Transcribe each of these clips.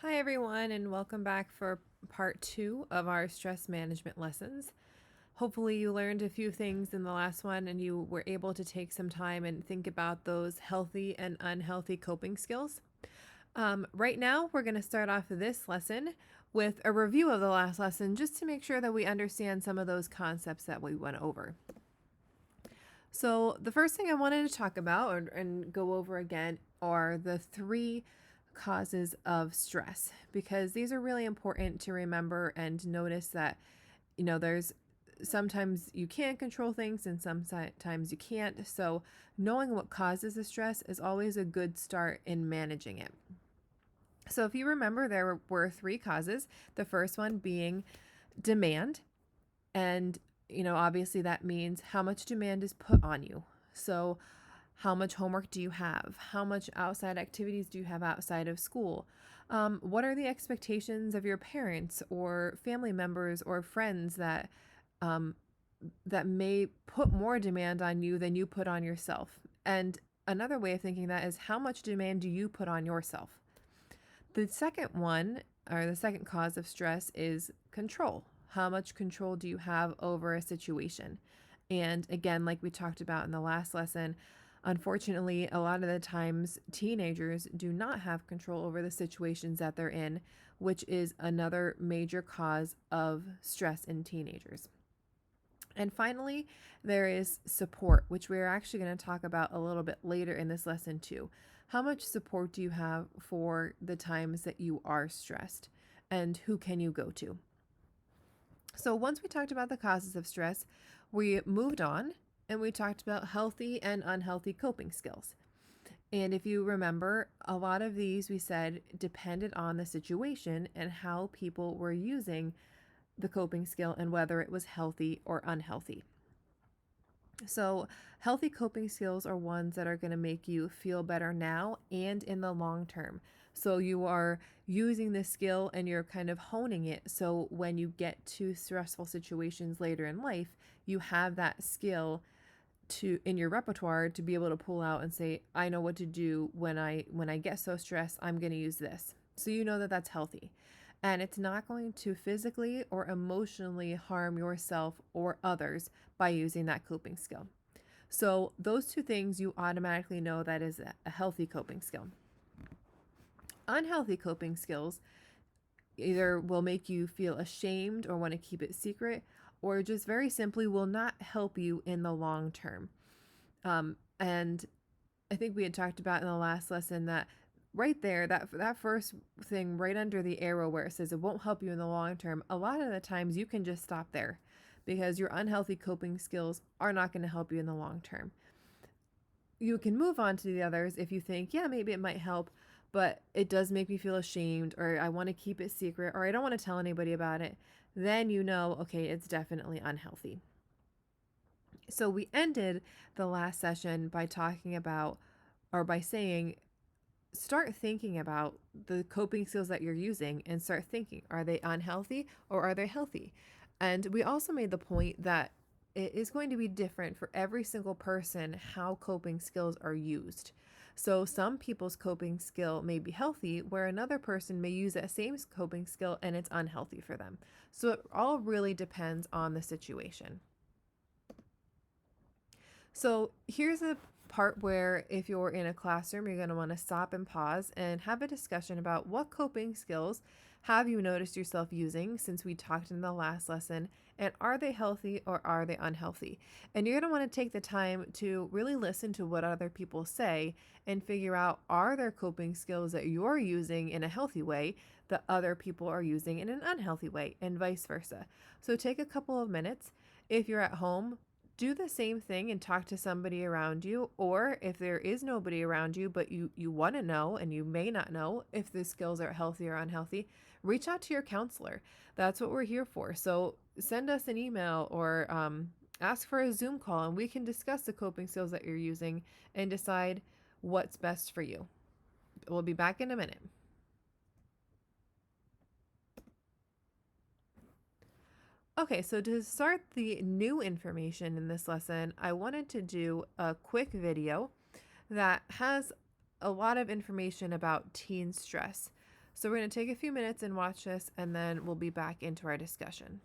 Hi, everyone, and welcome back for part two of our stress management lessons. Hopefully, you learned a few things in the last one and you were able to take some time and think about those healthy and unhealthy coping skills. Right now, we're going to start off this lesson with a review of the last lesson just to make sure that we understand some of those concepts that we went over. So, the first thing I wanted to talk about and go over again are the three causes of stress because these are really important to remember and notice that, there's sometimes you can control things and sometimes you can't. So, knowing what causes the stress is always a good start in managing it. So, if you remember, there were three causes. The first one being demand. And, obviously that means how much demand is put on you. So, how much homework do you have? How much outside activities do you have outside of school? What are the expectations of your parents or family members or friends um, that may put more demand on you than you put on yourself? And another way of thinking that is how much demand do you put on yourself? The second one, or the second cause of stress, is control. How much control do you have over a situation? And again, like we talked about in the last lesson, unfortunately, a lot of the times teenagers do not have control over the situations that they're in, which is another major cause of stress in teenagers. And finally, there is support, which we're actually going to talk about a little bit later in this lesson, too. How much support do you have for the times that you are stressed? And who can you go to? So, once we talked about the causes of stress, we moved on and we talked about healthy and unhealthy coping skills. And if you remember, a lot of these we said depended on the situation and how people were using the coping skill and whether it was healthy or unhealthy. So, healthy coping skills are ones that are going to make you feel better now and in the long term. So, you are using this skill and you're kind of honing it. So, when you get to stressful situations later in life, you have that skill to in your repertoire to be able to pull out and say, I know what to do when I get so stressed, I'm going to use this. So you know that that's healthy. And it's not going to physically or emotionally harm yourself or others by using that coping skill. So those two things you automatically know that is a healthy coping skill. Unhealthy coping skills either will make you feel ashamed or want to keep it secret, or just very simply will not help you in the long term. And I think we had talked about in the last lesson that right there, that first thing right under the arrow where it says it won't help you in the long term, a lot of the times you can just stop there because your unhealthy coping skills are not going to help you in the long term. You can move on to the others if you think, yeah, maybe it might help, but it does make me feel ashamed, or I want to keep it secret, or I don't want to tell anybody about it. Then you know, okay, it's definitely unhealthy. So we ended the last session by talking about, or by saying, start thinking about the coping skills that you're using and start thinking, are they unhealthy or are they healthy? And we also made the point that it is going to be different for every single person how coping skills are used. So some people's coping skill may be healthy, where another person may use that same coping skill and it's unhealthy for them. So it all really depends on the situation. So here's a part where if you're in a classroom, you're going to want to stop and pause and have a discussion about what coping skills have you noticed yourself using since we talked in the last lesson, and are they healthy or are they unhealthy? And you're going to want to take the time to really listen to what other people say and figure out, are there coping skills that you're using in a healthy way that other people are using in an unhealthy way, and vice versa. So take a couple of minutes. If you're at home, do the same thing and talk to somebody around you. Or if there is nobody around you, but you want to know and you may not know if the skills are healthy or unhealthy, reach out to your counselor. That's what we're here for. So send us an email or ask for a Zoom call and we can discuss the coping skills that you're using and decide what's best for you. We'll be back in a minute. Okay, so to start the new information in this lesson, I wanted to do a quick video that has a lot of information about teen stress. So we're going to take a few minutes and watch this, and then we'll be back into our discussion.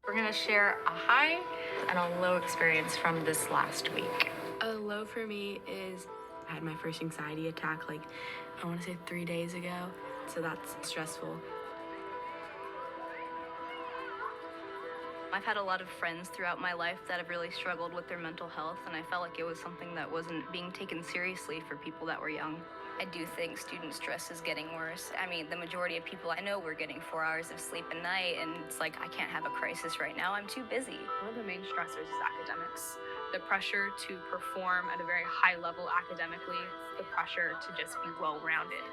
We're gonna share a high and a low experience from this last week. A low for me is I had my first anxiety attack like I want to say 3 days ago. So that's stressful. I've had a lot of friends throughout my life that have really struggled with their mental health, and I felt like it was something that wasn't being taken seriously for people that were young. I do think student stress is getting worse. I mean, the majority of people I know were getting 4 hours of sleep a night, and it's like, I can't have a crisis right now, I'm too busy. One of the main stressors is academics. The pressure to perform at a very high level academically, the pressure to just be well-rounded.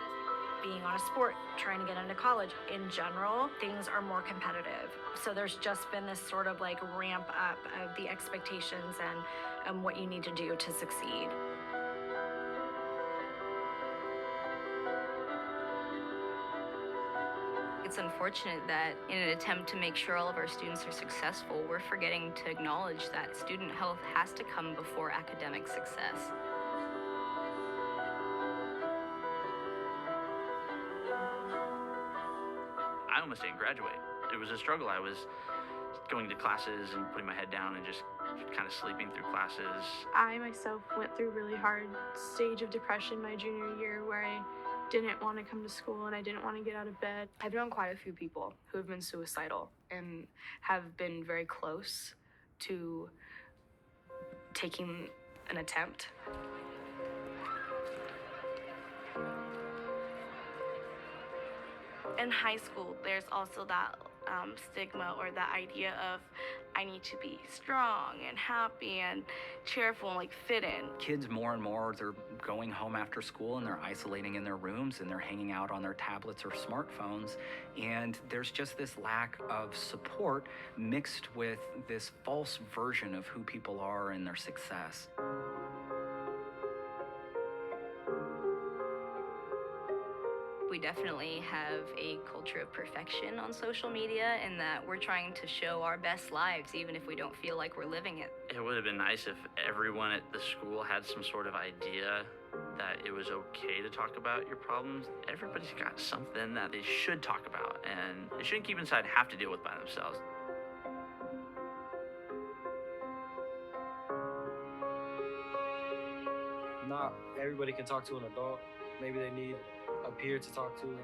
Being on a sport, trying to get into college, in general, things are more competitive. So there's just been this sort of like ramp up of the expectations and what you need to do to succeed. It's unfortunate that in an attempt to make sure all of our students are successful, we're forgetting to acknowledge that student health has to come before academic success. I almost didn't graduate. It was a struggle. I was going to classes and putting my head down and just kind of sleeping through classes. I myself went through a really hard stage of depression my junior year where I didn't want to come to school and I didn't want to get out of bed. I've known quite a few people who have been suicidal and have been very close to taking an attempt. In high school, there's also that stigma or that idea of I need to be strong and happy and cheerful and like fit in. Kids more and more, they're going home after school and they're isolating in their rooms and they're hanging out on their tablets or smartphones. And there's just this lack of support mixed with this false version of who people are and their success. We definitely have a culture of perfection on social media, in that we're trying to show our best lives even if we don't feel like we're living it. It would have been nice if everyone at the school had some sort of idea that it was okay to talk about your problems. Everybody's got something that they should talk about, and they shouldn't keep inside and have to deal with by themselves. Not everybody can talk to an adult. Maybe they need a peer to talk to,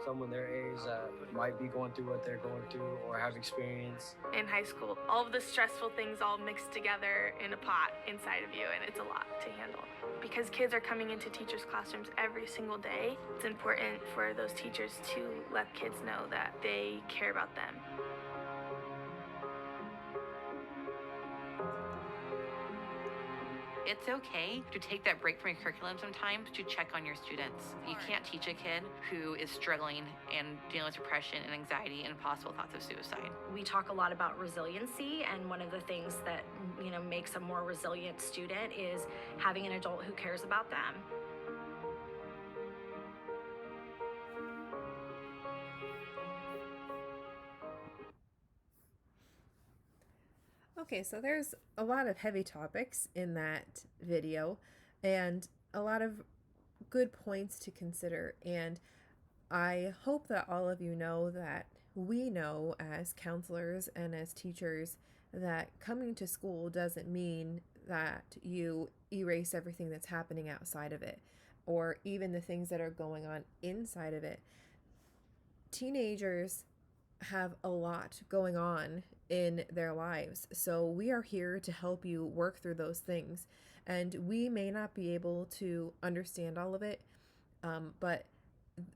someone their age that might be going through what they're going through or have experience. In high school, all of the stressful things all mixed together in a pot inside of you, and it's a lot to handle. Because kids are coming into teachers' classrooms every single day, it's important for those teachers to let kids know that they care about them. It's okay to take that break from your curriculum sometimes to check on your students. You can't teach a kid who is struggling and dealing with depression and anxiety and possible thoughts of suicide. We talk a lot about resiliency, and one of the things that, makes a more resilient student is having an adult who cares about them. Okay, so there's a lot of heavy topics in that video and a lot of good points to consider. And I hope that all of you know that we know as counselors and as teachers that coming to school doesn't mean that you erase everything that's happening outside of it or even the things that are going on inside of it. Teenagers have a lot going on in their lives. So we are here to help you work through those things. And we may not be able to understand all of it, but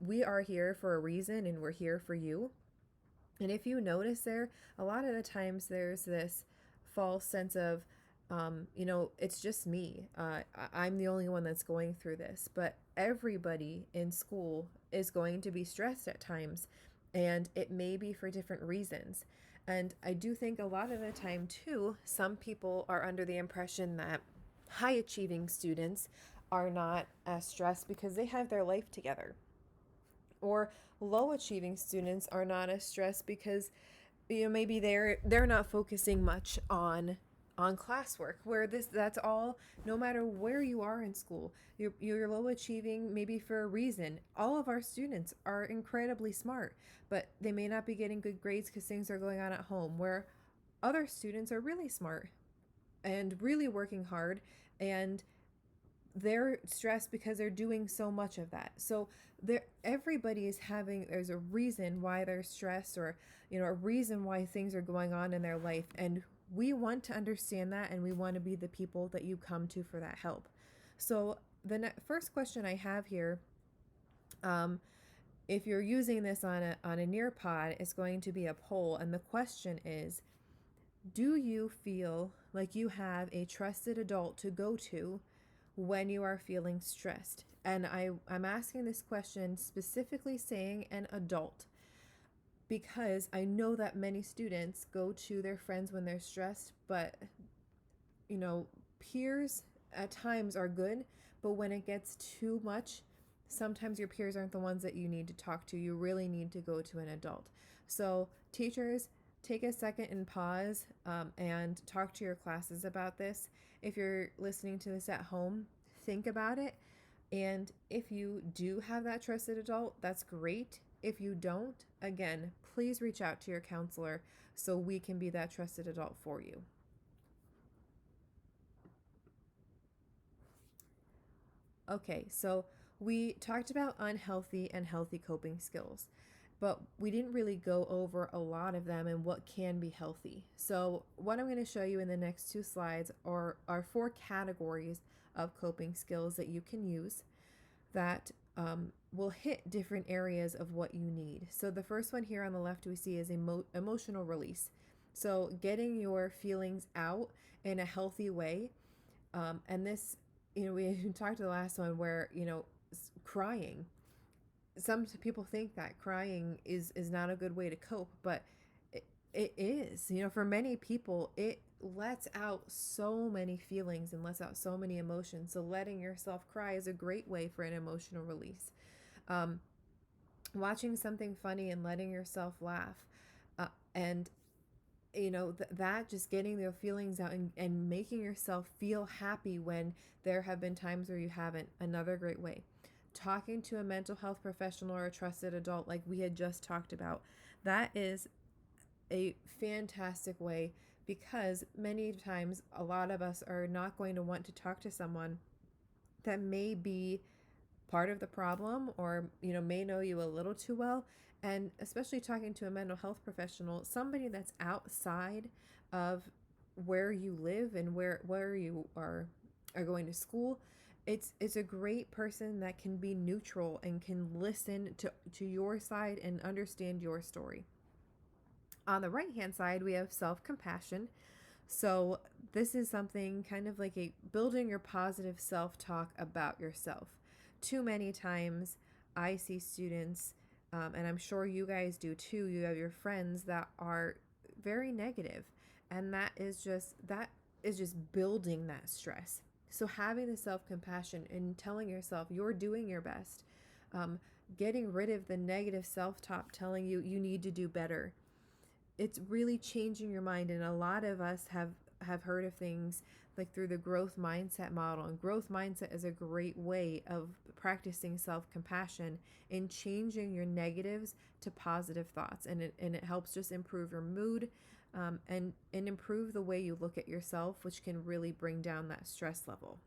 we are here for a reason and we're here for you. And if you notice there, a lot of the times there's this false sense of, it's just me. I'm the only one that's going through this. But everybody in school is going to be stressed at times, and it may be for different reasons. And I do think a lot of the time, too, some people are under the impression that high-achieving students are not as stressed because they have their life together. Or low-achieving students are not as stressed because, maybe they're not focusing much on on classwork, where that's all, no matter where you are in school, you're low achieving maybe for a reason. All of our students are incredibly smart, but they may not be getting good grades because things are going on at home, where other students are really smart and really working hard, and they're stressed because they're doing so much of that. So everybody is having, there's a reason why they're stressed, or a reason why things are going on in their life, and we want to understand that, and we want to be the people that you come to for that help. So the first question I have here, if you're using this on a Nearpod, it's going to be a poll, and the question is, do you feel like you have a trusted adult to go to when you are feeling stressed? And I'm asking this question specifically saying an adult, because I know that many students go to their friends when they're stressed, but peers at times are good, but when it gets too much, sometimes your peers aren't the ones that you need to talk to. You really need to go to an adult. So teachers, take a second and pause, and talk to your classes about this. If you're listening to this at home, think about it. And if you do have that trusted adult, that's great. If you don't, again, please reach out to your counselor so we can be that trusted adult for you. Okay, so we talked about unhealthy and healthy coping skills, but we didn't really go over a lot of them and what can be healthy. So what I'm going to show you in the next 2 slides are 4 categories of coping skills that you can use that will hit different areas of what you need. So the first one here on the left we see is emotional release. So getting your feelings out in a healthy way. And this, we talked to the last one where, crying. Some people think that crying is not a good way to cope, but it is. For many people, it lets out so many feelings and lets out so many emotions. So letting yourself cry is a great way for an emotional release. Watching something funny and letting yourself laugh, and that just getting their feelings out and making yourself feel happy when there have been times where you haven't, another great way. Talking to a mental health professional or a trusted adult like we had just talked about, that is a fantastic way, because many times a lot of us are not going to want to talk to someone that may be part of the problem, or may know you a little too well. And especially talking to a mental health professional, somebody that's outside of where you live and where you are going to school, it's a great person that can be neutral and can listen to your side and understand your story. On the right hand side, we have self-compassion. So this is something kind of like building your positive self-talk about yourself. Too many times I see students, and I'm sure you guys do too, you have your friends that are very negative, and that is just building that stress. So having the self-compassion and telling yourself you're doing your best, getting rid of the negative self-talk telling you need to do better. It's really changing your mind, and a lot of us have heard of things like through the growth mindset model, and growth mindset is a great way of practicing self-compassion and changing your negatives to positive thoughts, and it helps just improve your mood, and improve the way you look at yourself, which can really bring down that stress level.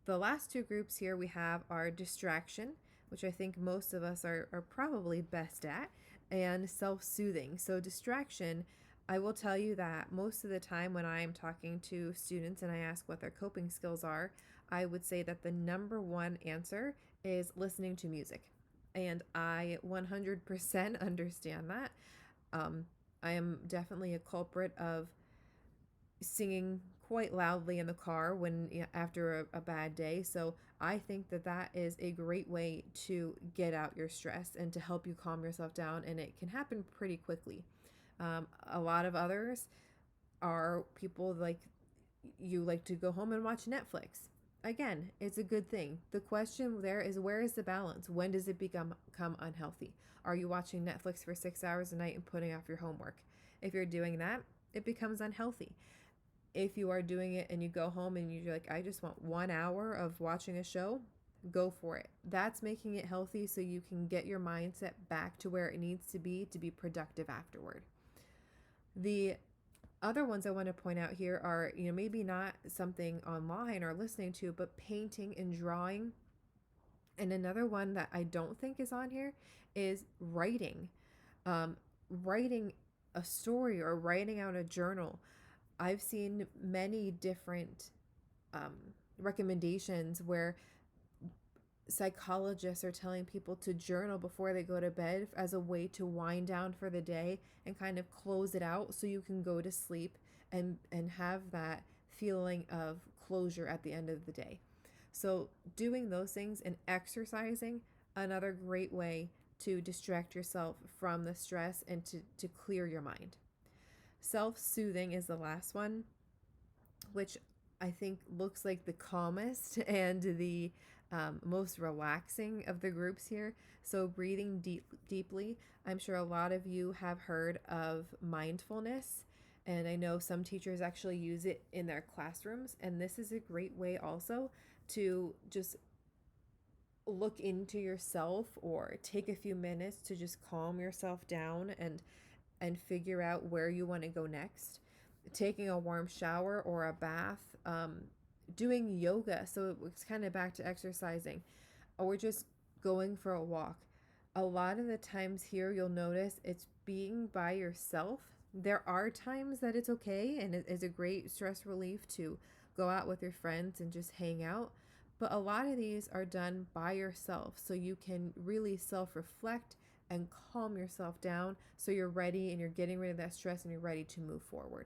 The last 2 groups here we have are distraction, which I think most of us are probably best at, and self-soothing. So distraction, I will tell you that most of the time when I'm talking to students and I ask what their coping skills are, I would say that the number 1 answer is listening to music. And I 100% understand that. I am definitely a culprit of singing quite loudly in the car after a bad day. So I think that is a great way to get out your stress and to help you calm yourself down, and it can happen pretty quickly. A lot of others are people like to go home and watch Netflix. Again, it's a good thing. The question there is, where is the balance? When does it become unhealthy? Are you watching Netflix for 6 hours a night and putting off your homework? If you're doing that, it becomes unhealthy. If you are doing it and you go home and you're like, I just want 1 hour of watching a show, go for it. That's making it healthy so you can get your mindset back to where it needs to be productive afterward. The other ones I want to point out here are, maybe not something online or listening to, but painting and drawing. And another one that I don't think is on here is writing. Writing a story or writing out a journal. I've seen many different recommendations where psychologists are telling people to journal before they go to bed as a way to wind down for the day and kind of close it out so you can go to sleep and have that feeling of closure at the end of the day. So doing those things and exercising, another great way to distract yourself from the stress and to clear your mind. Self-soothing is the last one, which I think looks like the calmest and the most relaxing of the groups here. So breathing deeply. I'm sure a lot of you have heard of mindfulness, and I know some teachers actually use it in their classrooms, and this is a great way also to just look into yourself or take a few minutes to just calm yourself down and figure out where you want to go next. Taking a warm shower or a bath, doing yoga, so it's kind of back to exercising, or just going for a walk. A lot of the times here you'll notice it's being by yourself. There are times that it's okay and it is a great stress relief to go out with your friends and just hang out, but a lot of these are done by yourself so you can really self-reflect and calm yourself down so you're ready and you're getting rid of that stress and you're ready to move forward.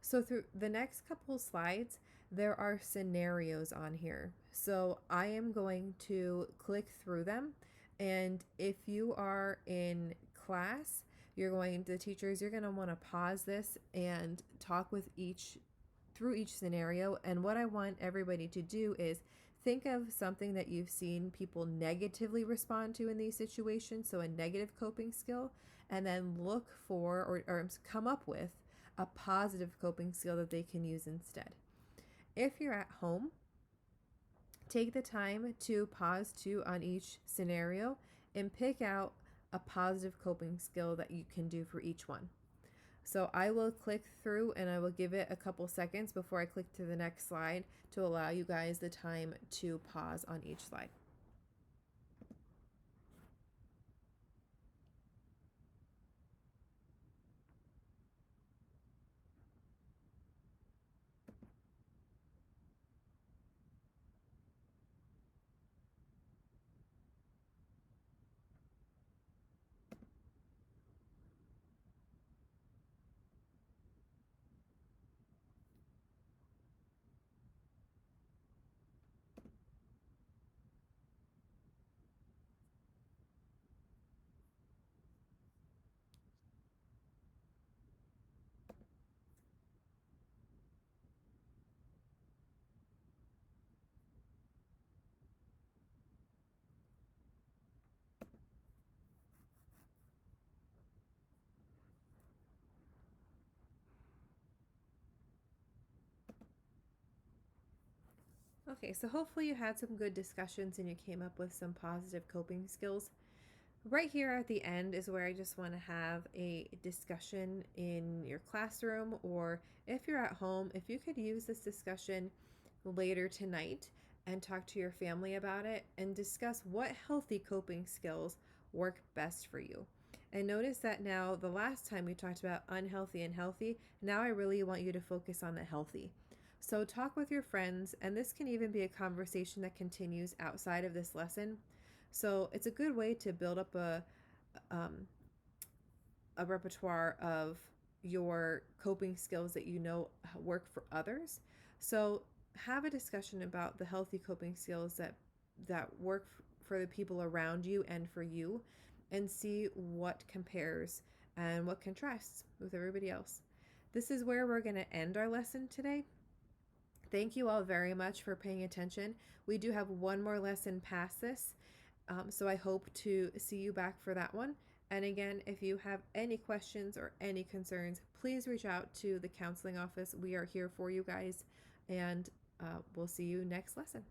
So through the next couple slides, there are scenarios on here. So I am going to click through them. And if you are in class, you're going to want to pause this and talk with through each scenario. And what I want everybody to do is think of something that you've seen people negatively respond to in these situations, so a negative coping skill, and then look for or come up with a positive coping skill that they can use instead. If you're at home, take the time to pause on each scenario and pick out a positive coping skill that you can do for each one. So I will click through and I will give it a couple seconds before I click to the next slide to allow you guys the time to pause on each slide. Okay, so hopefully you had some good discussions and you came up with some positive coping skills. Right here at the end is where I just want to have a discussion in your classroom, or if you're at home, if you could use this discussion later tonight and talk to your family about it and discuss what healthy coping skills work best for you. And notice that now the last time we talked about unhealthy and healthy, now I really want you to focus on the healthy. So talk with your friends, and this can even be a conversation that continues outside of this lesson. So it's a good way to build up a repertoire of your coping skills that you know work for others. So have a discussion about the healthy coping skills that work for the people around you and for you, and see what compares and what contrasts with everybody else. This is where we're going to end our lesson today. Thank you all very much for paying attention. We do have one more lesson past this, so I hope to see you back for that one. And again, if you have any questions or any concerns, please reach out to the counseling office. We are here for you guys, and we'll see you next lesson.